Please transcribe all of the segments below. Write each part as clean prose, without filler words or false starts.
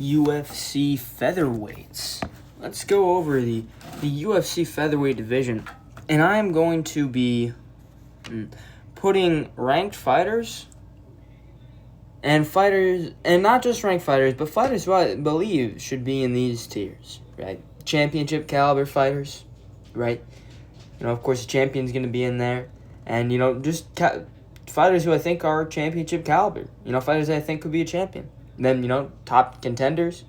UFC featherweights. Let's go over the UFC featherweight division. And I am going to be putting ranked fighters and not just ranked fighters, but fighters who I believe should be in these tiers, right? Championship caliber fighters, right? Of course, the champion's going to be in there. And, just fighters who I think are championship caliber. Fighters that I think could be a champion. And then, top contenders,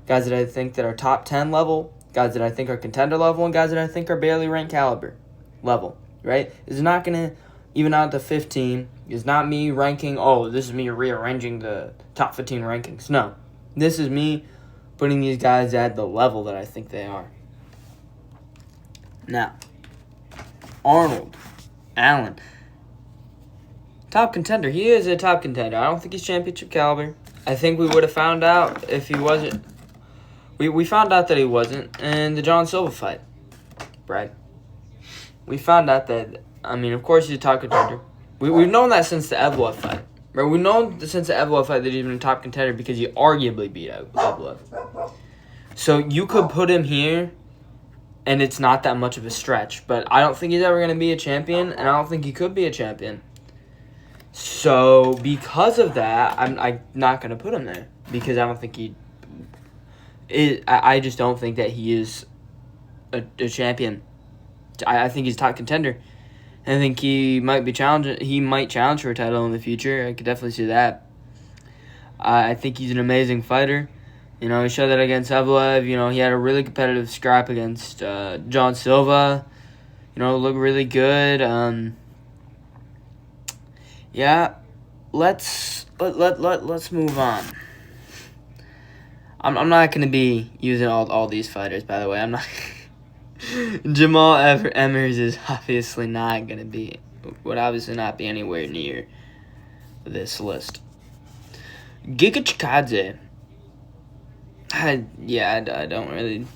guys that I think that are top 10 level, guys that I think are contender level, and guys that I think are barely ranked caliber level, right? It's not going to even out to 15. It's not me ranking, this is me rearranging the top 15 rankings. No. This is me putting these guys at the level that I think they are. Now, Arnold Allen, top contender. He is a top contender. I don't think he's championship caliber. I think we would have found out if he wasn't. We found out that he wasn't in the John Silva fight, right? We found out that, of course he's a top contender. We've known that since the Evloev fight, right? We've known since the Evloev fight that he's been a top contender because he arguably beat Evloev. So you could put him here, and it's not that much of a stretch. But I don't think he's ever going to be a champion, and I don't think he could be a champion. So because of that, I'm not going to put him there because I don't think I just don't think that he is a champion. I think he's a top contender. I think he might be challenging. He might challenge for a title in the future. I could definitely see that. I think he's an amazing fighter. He showed that against Evloev. He had a really competitive scrap against John Silva. Looked really good. Yeah, let's move on. I'm not gonna be using all these fighters, by the way. I'm not. Jamal Emmers is obviously not gonna be. Would obviously not be anywhere near this list. Giga Chikadze. I don't really.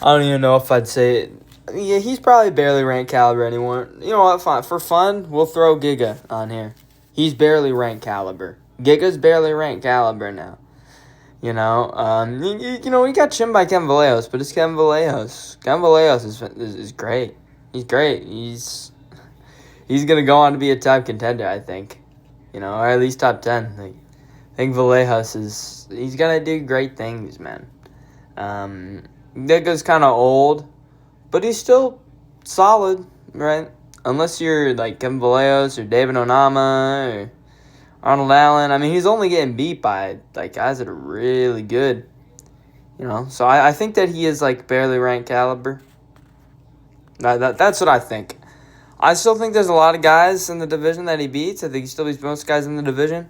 I don't even know if I'd say it. Yeah, he's probably barely ranked caliber anymore. You know what? Fine. For fun, we'll throw Giga on here. He's barely ranked caliber. Giga's barely ranked caliber now. We got chinned by Kevin Vallejos, but it's Kevin Vallejos. Kevin Vallejos is great. He's great. He's gonna go on to be a top contender, I think. Or at least top 10. I think Vallejos he's gonna do great things, man. Giga's kind of old. But he's still solid, right? Unless you're like Kevin Vallejos or David Onama or Arnold Allen. He's only getting beat by guys that are really good. So I think that he is barely ranked caliber. That's what I think. I still think there's a lot of guys in the division that he beats. I think he still beats most guys in the division.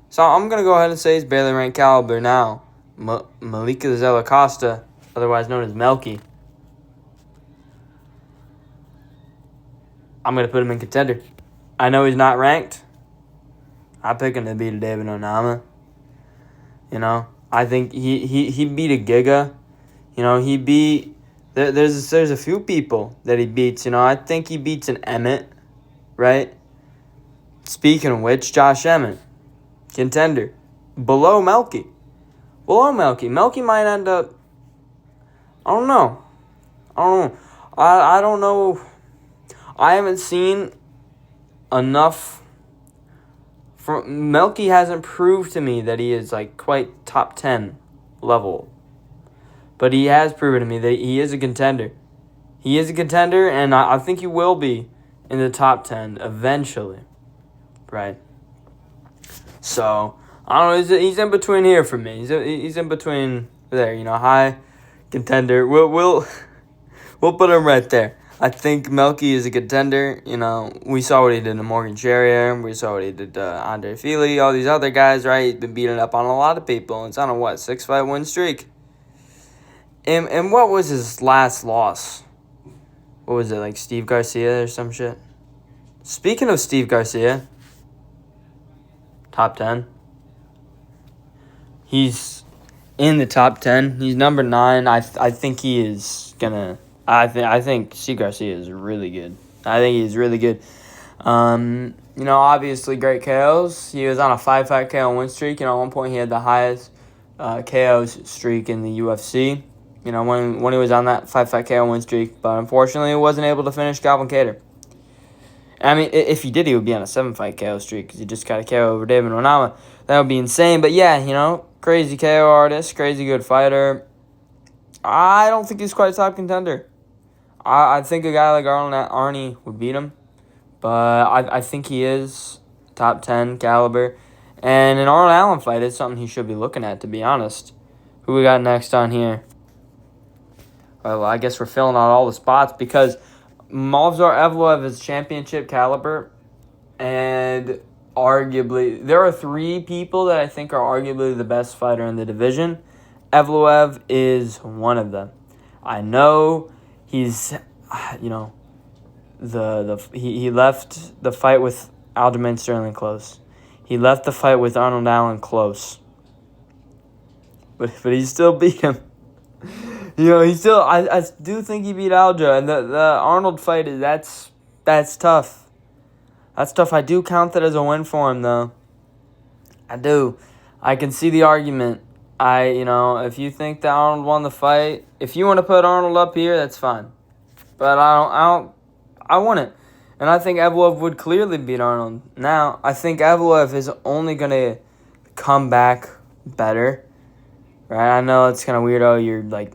So I'm going to go ahead and say he's barely ranked caliber now. Malika Zelacosta, otherwise known as Melky. I'm going to put him in contender. I know he's not ranked. I pick him to beat a David Onama. I think he beat a Giga. He beat... There's a few people that he beats. I think he beats an Emmett, right? Speaking of which, Josh Emmett, contender. Below Melky. Melky might end up... I don't know. I don't know... I haven't seen enough. Melky hasn't proved to me that he is quite top 10 level. But he has proven to me that he is a contender. He is a contender, and I think he will be in the top 10 eventually. Right? So, I don't know. He's in between here for me. He's in between there, high contender. We'll put him right there. I think Melky is a contender. We saw what he did to Morgan Charrier. We saw what he did to Andre Fili. All these other guys, right? He's been beating up on a lot of people. It's on a, 6-fight win streak. And what was his last loss? What was it, Steve Garcia or some shit? Speaking of Steve Garcia, top 10. He's in the top 10. He's number 9. I think he is going to... I think Steve Garcia is really good. I think he's really good. Obviously great KOs. He was on a 5-fight KO win streak. At one point he had the highest KO streak in the UFC. You know, when he was on that 5-fight KO win streak, but unfortunately, he wasn't able to finish Calvin Kattar. I mean, if he did, he would be on a 7-fight KO streak because he just got a KO over David Onama. That would be insane. But yeah, you know, crazy KO artist, crazy good fighter. I don't think he's quite a top contender. I think a guy like Arnie would beat him, but I think he is top 10 caliber. And an Arnold Allen fight is something he should be looking at, to be honest. Who we got next on here? Well, I guess we're filling out all the spots because Movsar Evloev is championship caliber, and arguably, there are 3 people that I think are arguably the best fighter in the division. Evloev is one of them. I know he's, you know, he left the fight with Aljamain Sterling close. He left the fight with Arnold Allen close. But he still beat him. You know, I do think he beat Aljo, and the Arnold fight that's tough. That's tough. I do count that as a win for him, though. I do. I can see the argument. If you think that Arnold won the fight, if you want to put Arnold up here, that's fine. But I wouldn't. And I think Evloev would clearly beat Arnold. Now, I think Evloev is only going to come back better. Right? I know it's kind of weirdo. You're like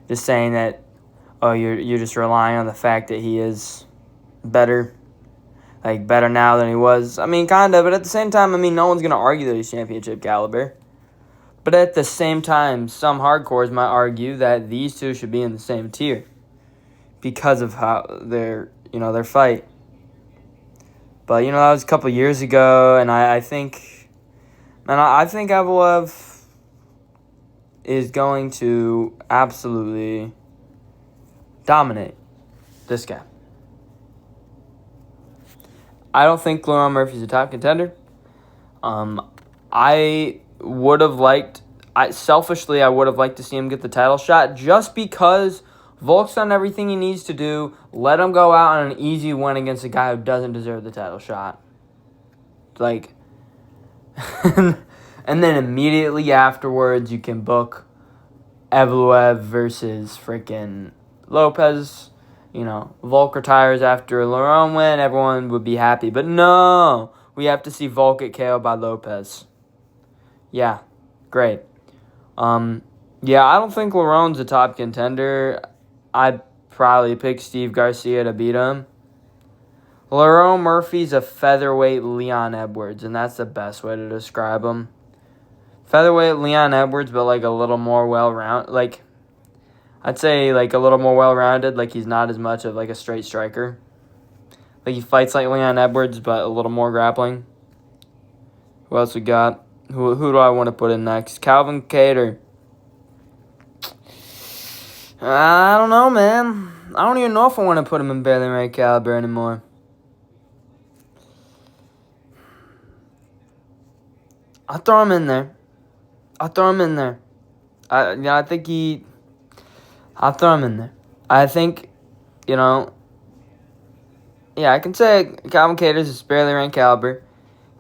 just saying that, you're just relying on the fact that he is better. Like, better now than he was. I mean, kind of. But at the same time, I mean, no one's going to argue that he's championship caliber. But at the same time, some hardcores might argue that these two should be in the same tier because of how their fight. But, that was a couple years ago, and I think Evloev is going to absolutely dominate this guy. I don't think Lerone Murphy's a top contender. I would have liked to see him get the title shot just because Volk's done everything he needs to do. Let him go out on an easy win against a guy who doesn't deserve the title shot. Like, and then immediately afterwards, you can book Evloev versus freaking Lopez. Volk retires after a Lerone win. Everyone would be happy. But no, we have to see Volk get KO'd by Lopez. Yeah, great. I don't think Lerone's a top contender. I'd probably pick Steve Garcia to beat him. Lerone Murphy's a featherweight Leon Edwards, and that's the best way to describe him. Featherweight Leon Edwards, but like a little more well-rounded. Like, I'd say like a little more well-rounded. Like, he's not as much of like a straight striker. Like, he fights like Leon Edwards, but a little more grappling. Who else we got? Who do I want to put in next? Calvin Kattar. I don't know, man. I don't even know if I want to put him in barely ranked caliber anymore. I'll throw him in there. I'll throw him in there. I'll throw him in there. I think, I can say Calvin Kattar's is barely ranked caliber.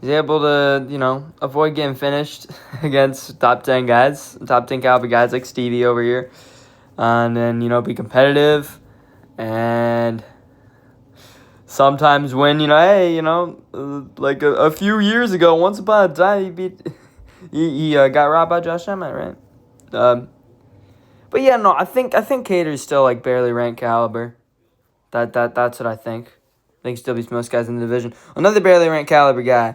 He's able to, avoid getting finished against top 10 guys, top 10 caliber guys like Stevie over here. And then, be competitive. And sometimes win, like a few years ago, once upon a time, he got robbed by Josh Emmett, right? But yeah, no, I think Kattar's still like barely ranked caliber. That's what I think. I think he still beats most guys in the division. Another barely ranked caliber guy,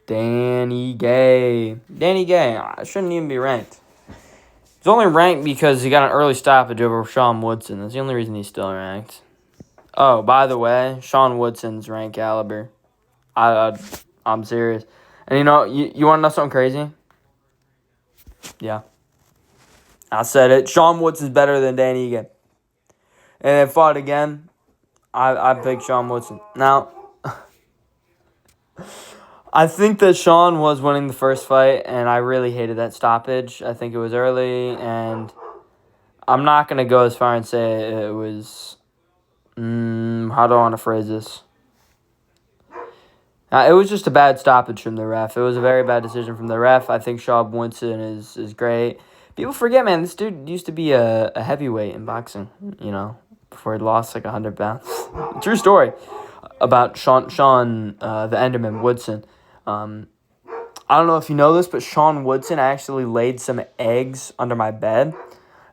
Danny Gay. Danny Gay, shouldn't even be ranked. He's only ranked because he got an early stoppage over Sean Woodson. That's the only reason he's still ranked. Oh, by the way, Sean Woodson's ranked caliber. I'm serious. And you want to know something crazy? Yeah. I said it. Sean Woodson's better than Danny Gay. And they fought again. I picked Sean Woodson. Now, I think that Sean was winning the first fight, and I really hated that stoppage. I think it was early, and I'm not going to go as far and say it was... how do I want to phrase this? It was just a bad stoppage from the ref. It was a very bad decision from the ref. I think Sean Woodson is great. People forget, man, this dude used to be a heavyweight in boxing, before he lost like 100 pounds. True story about Sean the Enderman Woodson. I don't know if you know this, but Sean Woodson actually laid some eggs under my bed,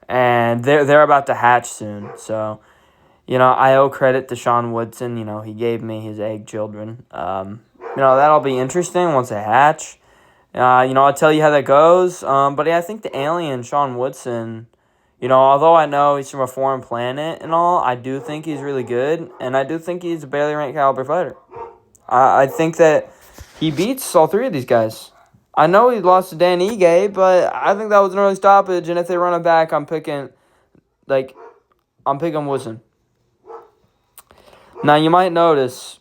and they're about to hatch soon. So, I owe credit to Sean Woodson. He gave me his egg children. That'll be interesting once they hatch. I'll tell you how that goes. But yeah, I think the alien, Sean Woodson, although I know he's from a foreign planet and all, I do think he's really good, and I do think he's a barely ranked caliber fighter. I think that he beats all three of these guys. I know he lost to Dan Ige, but I think that was an early stoppage, and if they run it back, I'm picking Woodson. Now, you might notice,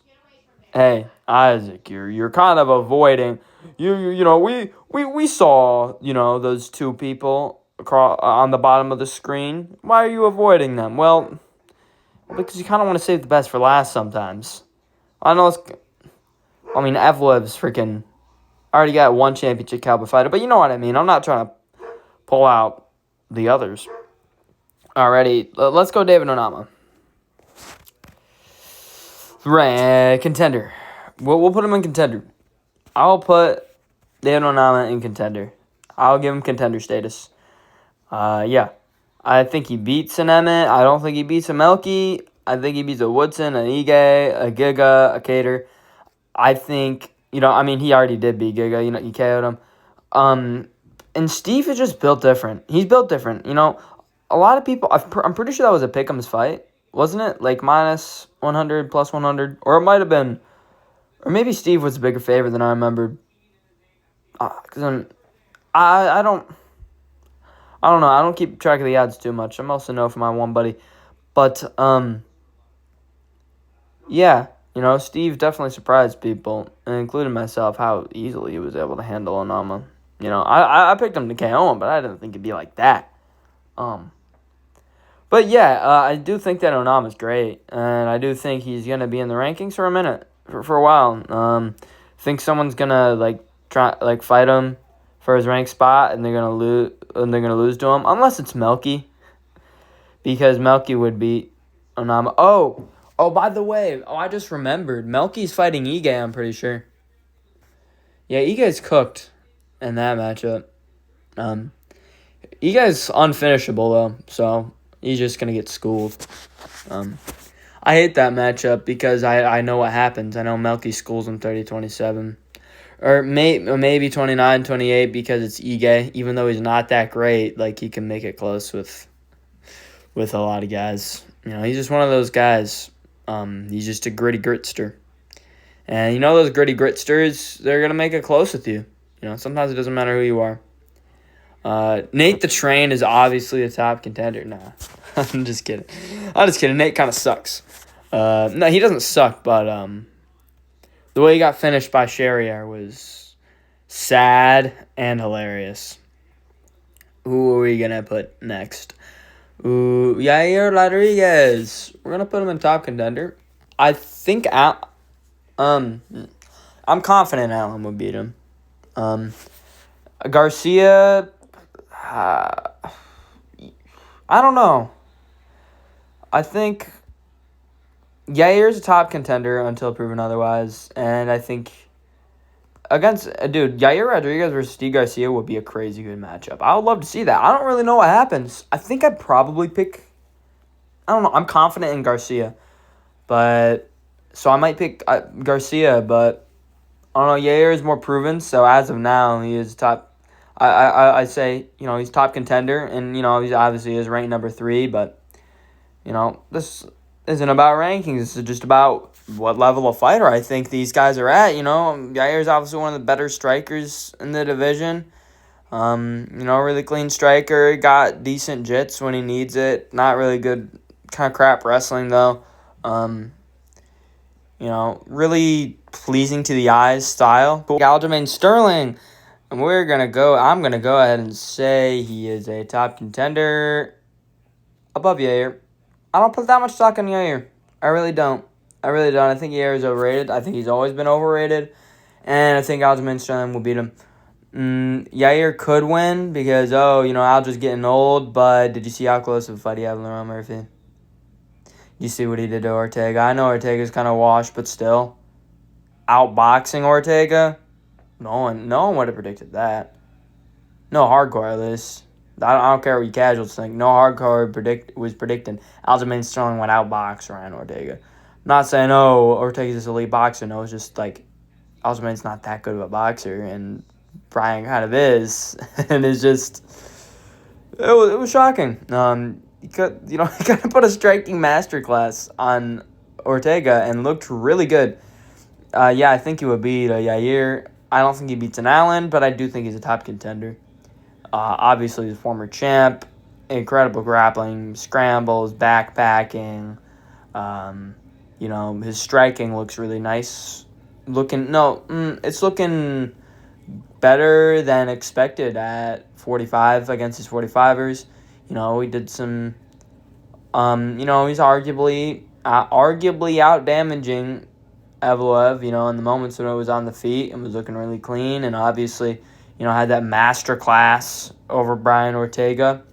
hey, Isaac, you're kind of avoiding. We saw, those two people across on the bottom of the screen. Why are you avoiding them? Well, because you kind of want to save the best for last sometimes. I know Evlev's freaking already got one championship caliber fighter, but you know what I mean. I'm not trying to pull out the others. Alrighty, let's go David Onama. Right, contender. We'll put him in contender. I'll put David Onama in contender. I'll give him contender status. Yeah. I think he beats an Emmett. I don't think he beats a Melky. I think he beats a Woodson, an Ige, a Giga, a Cater. I think, he already did beat Giga. He KO'd him. And Steve is just built different. He's built different. A lot of people, I'm pretty sure that was a Pick'em's fight. Wasn't it? Like minus 100, plus 100. Or it might have been, or maybe Steve was a bigger favorite than I remembered. Because I don't know. I don't keep track of the odds too much. I'm also no for my one buddy. But, yeah. Steve definitely surprised people, including myself, how easily he was able to handle Onama. I picked him to KO him, but I didn't think it'd be like that. But yeah, I do think that Onama's great, and I do think he's gonna be in the rankings for a minute, for a while. I think someone's gonna try fight him for his ranked spot, and they're gonna lose to him, unless it's Melky, because Melky would beat Onama. Oh, by the way, I just remembered, Melky's fighting Ige, I'm pretty sure. Yeah, Ige's cooked in that matchup. Ige's unfinishable though, so he's just gonna get schooled. I hate that matchup because I know what happens. I know Melky schools him 30-27. Or maybe 29-28 because it's Ige. Even though he's not that great, he can make it close with a lot of guys. He's just one of those guys. He's just a gritty gritster. And those gritty gritsters, they're going to make it close with you. Sometimes it doesn't matter who you are. Nate the Train is obviously a top contender. Nah, I'm just kidding. Nate kind of sucks. No, he doesn't suck, but the way he got finished by Sherrier was sad and hilarious. Who are we going to put next? Yair Rodriguez. We're going to put him in top contender. I think I'm confident Allen would beat him. Garcia, I don't know. I think Yair's a top contender until proven otherwise, and I think Yair Rodriguez versus Steve Garcia would be a crazy good matchup. I would love to see that. I don't really know what happens. I think I'd probably pick, I don't know, I'm confident in Garcia, so I might pick Garcia, but I don't know, Yair is more proven, so as of now, he is top, I say, he's top contender, and, he's obviously is ranked number 3, but, this isn't about rankings. This is just about what level of fighter I think these guys are at. Yair's obviously one of the better strikers in the division. Really clean striker. Got decent jits when he needs it. Not really good, kind of crap wrestling though. Really pleasing to the eyes style. Aljamain Sterling, and I'm gonna go ahead and say he is a top contender above Yair. I don't put that much stock on Yair. I really don't. I really don't. I think Yair is overrated. I think he's always been overrated. And I think Aljamain Sterling will beat him. Yair could win because, Alja's getting old. But did you see how close of a fight he had with Lerone Murphy? You see what he did to Ortega? I know Ortega's kind of washed, but still. Outboxing Ortega? No one would have predicted that. No hardcore, at least. I don't care what you casuals think. No hardcore was predicting Aljamain Sterling would outbox Ryan Ortega. I'm not saying, Ortega's this elite boxer. No, it's just like Aljamain's not that good of a boxer, and Brian kind of is. And it's just, it was shocking. He kind of put a striking masterclass on Ortega and looked really good. I think he would beat Yair. I don't think he beats an Allen, but I do think he's a top contender. Obviously, he's a former champ. Incredible grappling, scrambles, backpacking. His striking looks really nice. It's looking better than expected at 45 against his 45ers. He did some. He's arguably out damaging Evloev, in the moments when it was on the feet and was looking really clean, and obviously, had that master class over Brian Ortega.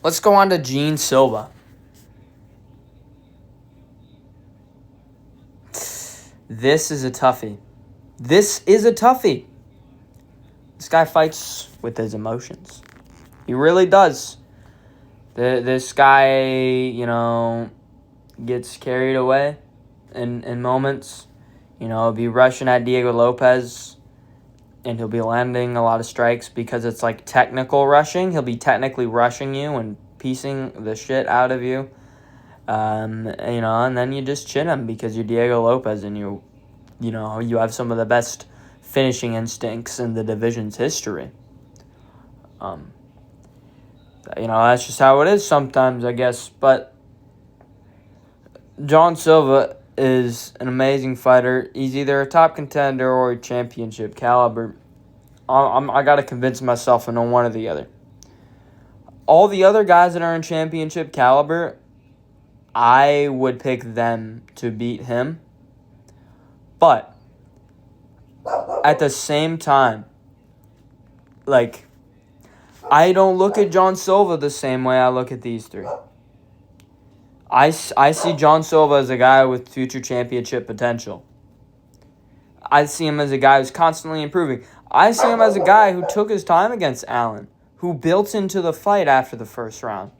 Let's go on to Gene Silva. This is a toughie. This guy fights with his emotions. He really does. This guy, gets carried away in moments. He'll be rushing at Diego Lopez, and he'll be landing a lot of strikes because it's like technical rushing. He'll be technically rushing you and piecing the shit out of you. And then you just chin him because you're Diego Lopez and you have some of the best finishing instincts in the division's history. That's just how it is sometimes, I guess. But John Silva is an amazing fighter. He's either a top contender or a championship caliber. I got to convince myself on one or the other. All the other guys that are in championship caliber, I would pick them to beat him. But at the same time, I don't look at John Silva the same way I look at these three. I see John Silva as a guy with future championship potential. I see him as a guy who's constantly improving. I see him as a guy who took his time against Allen, who built into the fight after the first round.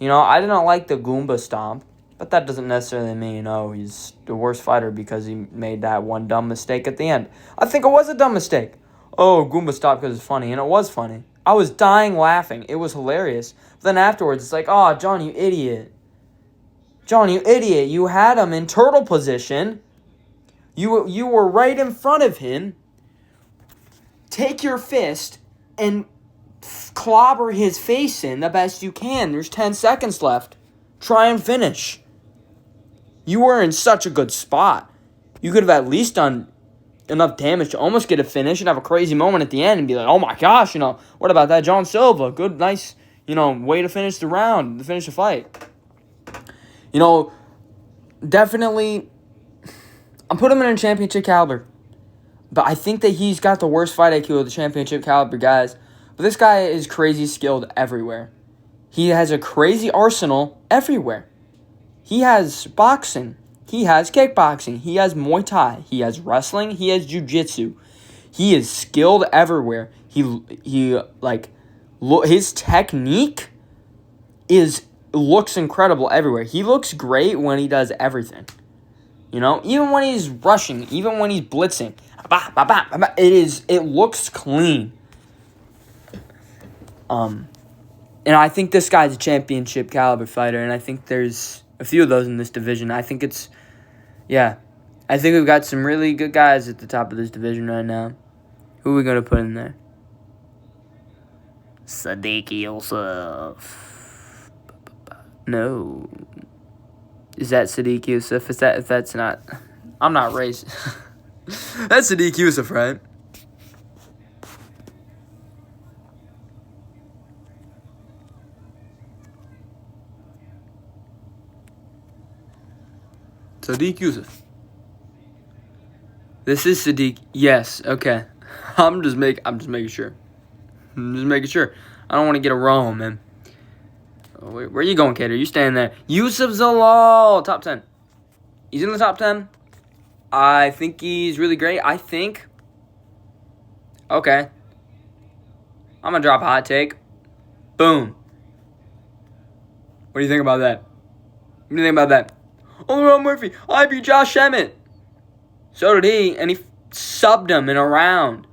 I didn't like the Goomba stomp, but that doesn't necessarily mean, he's the worst fighter because he made that one dumb mistake at the end. I think it was a dumb mistake. Goomba stopped because it's funny, and it was funny. I was dying laughing. It was hilarious. But then afterwards, it's like, John, you idiot. John, you idiot. You had him in turtle position. You were right in front of him. Take your fist and clobber his face in the best you can. There's 10 seconds left. Try and finish. You were in such a good spot. You could have at least done enough damage to almost get a finish and have a crazy moment at the end and be like, oh my gosh, what about that John Silva? Good, nice, way to finish the round, to finish the fight. Definitely, I'm putting him in a championship caliber. But I think that he's got the worst fight IQ of the championship caliber guys. But this guy is crazy skilled everywhere. He has a crazy arsenal everywhere. He has boxing. He has kickboxing. He has Muay Thai. He has wrestling. He has jiu-jitsu. He is skilled everywhere. His technique looks incredible everywhere. He looks great when he does everything. Even when he's rushing, even when he's blitzing, it looks clean. And I think this guy's a championship caliber fighter, and I think there's a few of those in this division. I think we've got some really good guys at the top of this division right now. Who are we going to put in there? Sadiq Yusuf. No. Is that Sadiq Yusuf? If that's not... I'm not racist. That's Sadiq Yusuf, right? Sadiq Yusuf. This is Sadiq. Yes. Okay. I'm just making sure. I'm just making sure. I don't want to get it wrong, man. Oh, where are you going, Kader? You staying there? Yusuf Zalal, top 10. He's in the top 10. I think he's really great. I think. Okay. I'm gonna drop a hot take. Boom. What do you think about that? What do you think about that? Oh, Ron Murphy, I beat Josh Emmett. So did he, and he subbed him in a round.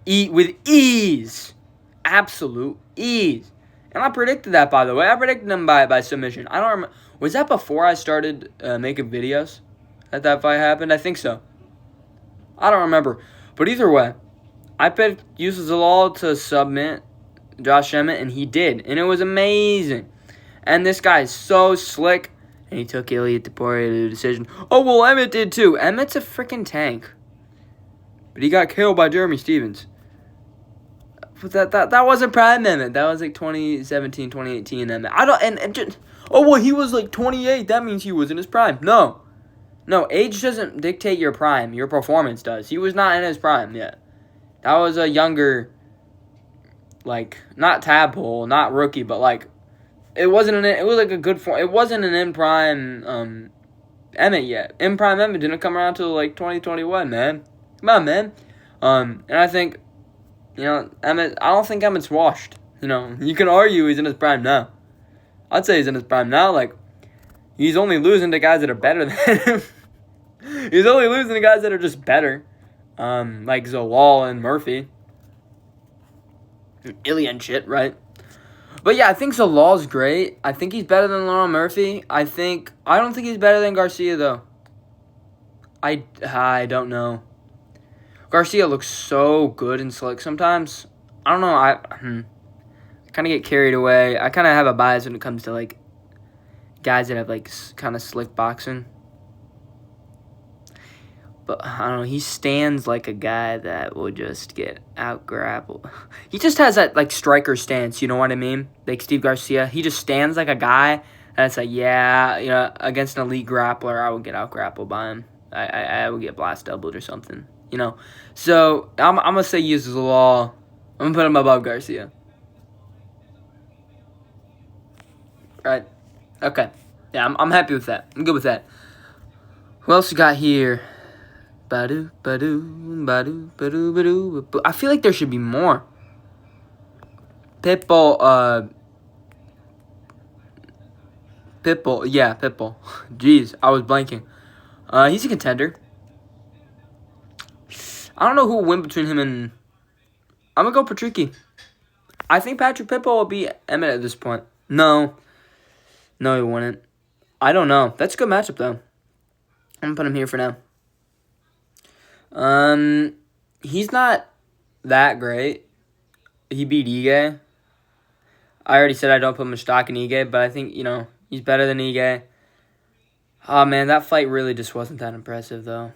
With ease. Absolute ease. And I predicted that, by the way. I predicted him by submission. I don't remember. Was that before I started making videos that fight happened? I think so. I don't remember. But either way, I picked Yusuf Zalal to submit Josh Emmett, and he did. And it was amazing. And this guy is so slick. And he took Ilia Topuria to the decision. Oh, well, Emmett did too. Emmett's a freaking tank. But he got killed by Jeremy Stevens. But that wasn't prime Emmett. That was like 2017, 2018 Emmett. Oh, well, he was like 28. That means he was in his prime. No, age doesn't dictate your prime. Your performance does. He was not in his prime yet. That was a younger, like, not tadpole, not rookie, but like, it was like a good form. It wasn't an in prime Emmett yet. In prime Emmett didn't come around till like 2021, man. Come on, man. And I think, Emmett. I don't think Emmett's washed. You can argue he's in his prime now. I'd say he's in his prime now. Like, he's only losing to guys that are better than him. He's only losing to guys that are just better, like Zalal and Murphy, Ilya and shit, right? But yeah, I think Zalal's great. I think he's better than Laurent Murphy. I don't think he's better than Garcia though. I don't know. Garcia looks so good and slick sometimes. I don't know. I kind of get carried away. I kind of have a bias when it comes to like guys that have like kind of slick boxing. But I don't know. He stands like a guy that will just get out grappled. He just has that like striker stance. You know what I mean? Like Steve Garcia. He just stands like a guy that's like, yeah, against an elite grappler, I would get out grappled by him. I would get blast doubled or something. So I'm gonna say uses the law. I'm gonna put him above Garcia. Right? Okay. Yeah, I'm happy with that. I'm good with that. Who else you got here? Badu, badu, badu, badu, badu, badu. I feel like there should be more. Pitbull, yeah, Pitbull. Jeez, I was blanking. He's a contender. I don't know who will win between him and... I'm going to go Patricky. I think Patrick Pitbull will beat Emmett at this point. No, he wouldn't. I don't know. That's a good matchup, though. I'm going to put him here for now. He's not that great. He beat Ige. I already said I don't put much stock in Ige, but I think, he's better than Ige. Oh, man, that fight really just wasn't that impressive, though.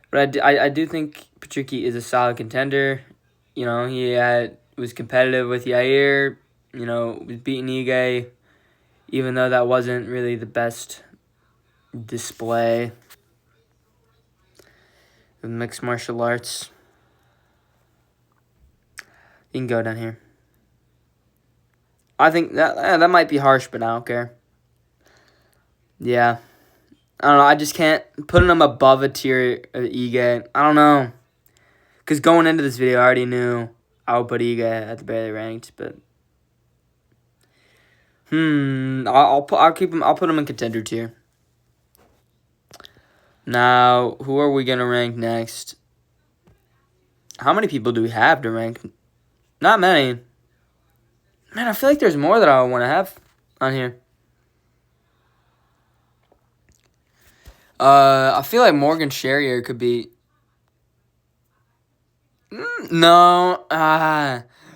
But I do think Patricky is a solid contender. He was competitive with Yair. Was beating Ige, even though that wasn't really the best display of mixed martial arts. You can go down here. I think that might be harsh, but I don't care. Yeah. I don't know. I just can't put him above a tier of Ige. I don't know. Because going into this video, I already knew I would put Ige at the barely ranked, but I'll put him in contender tier. Now, who are we gonna rank next? How many people do we have to rank? Not many. Man, I feel like there's more that I want to have on here. I feel like Morgan Sherrier could be... No.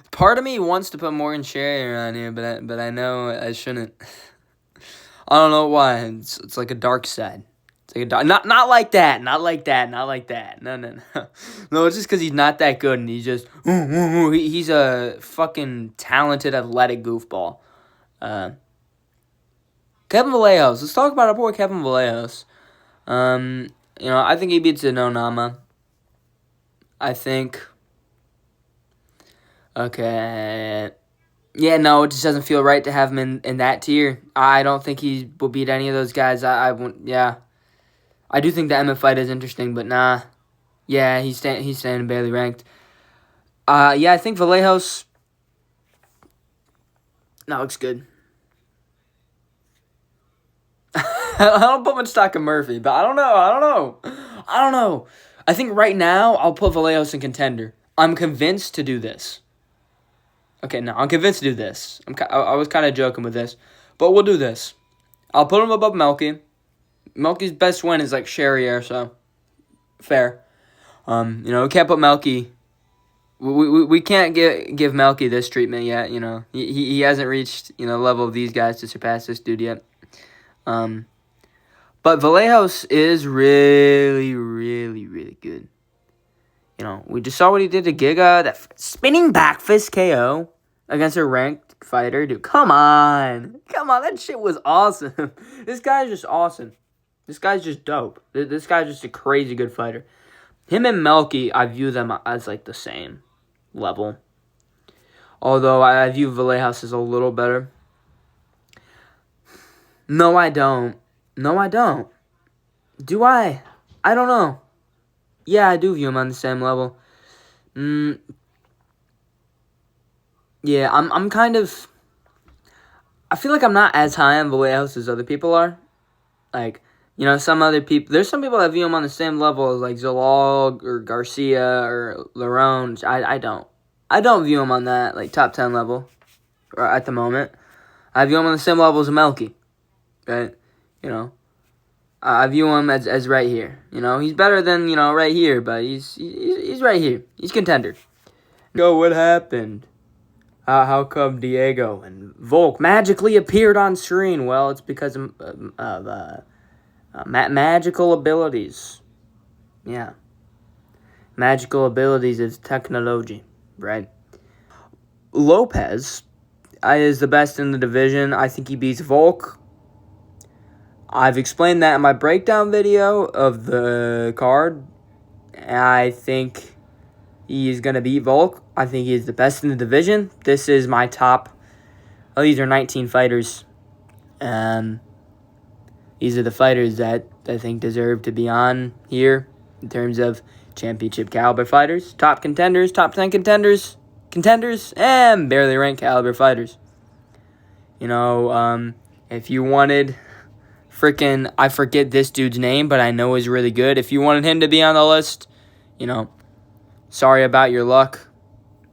Part of me wants to put Morgan Sherrier on here, but I know I shouldn't. I don't know why. It's like a dark side. It's like a dark... Not like that. Not like that. Not like that. No. No, it's just because he's not that good, and he's just... He's a fucking talented, athletic goofball. Kevin Vallejos. Let's talk about our boy Kevin Vallejos. I think he beats Inonama. I think. Okay. Yeah, no, it just doesn't feel right to have him in that tier. I don't think he will beat any of those guys. I won't. Yeah, I do think the Emmett fight is interesting, but nah. Yeah, he's standing barely ranked. Yeah, I think Vallejos. That looks good. I don't put much stock in Murphy, but I don't know. I think right now I'll put Vallejos in Contender. I'm convinced to do this. Okay, no, I'm convinced to do this. I was kind of joking with this, but we'll do this. I'll put him above Melky. Melky's best win is like Sherrier, so fair. We can't put Melky. We can't give Melky this treatment yet. He hasn't reached the level of these guys to surpass this dude yet. But Vallejos is really, really, really good. We just saw what he did to Giga. That spinning back fist KO against a ranked fighter. Dude, come on. That shit was awesome. This guy's just awesome. This guy's just dope. This guy's just a crazy good fighter. Him and Melky, I view them as like the same level. Although I view Vallejos as a little better. No, I don't. Do I? I don't know. Yeah, I do view him on the same level. Yeah, I'm kind of. I feel like I'm not as high on Vallejos as other people are. Like, some other people. There's some people that view him on the same level as like Zalog or Garcia or Lerone. I don't. I don't view him on that like top 10 level, at the moment. I view him on the same level as Melky. Right? I view him as right here. He's better than, right here, but he's right here. He's Contender. Go, what happened? How come Diego and Volk magically appeared on screen? Well, it's because of magical abilities. Yeah. Magical abilities is technology, right? Lopez is the best in the division. I think he beats Volk. I've explained that in my breakdown video of the card. I think he is going to beat Volk. I think he is the best in the division. This is my top. These are 19 fighters. These are the fighters that I think deserve to be on here in terms of championship caliber fighters, top contenders, top 10 contenders, and barely ranked caliber fighters. If you wanted freaking, I forget this dude's name, but I know he's really good. If you wanted him to be on the list, sorry about your luck.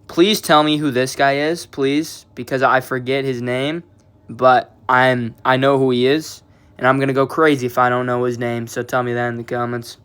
Please tell me who this guy is, please, because I forget his name, but I know who he is, and I'm going to go crazy if I don't know his name, so tell me that in the comments.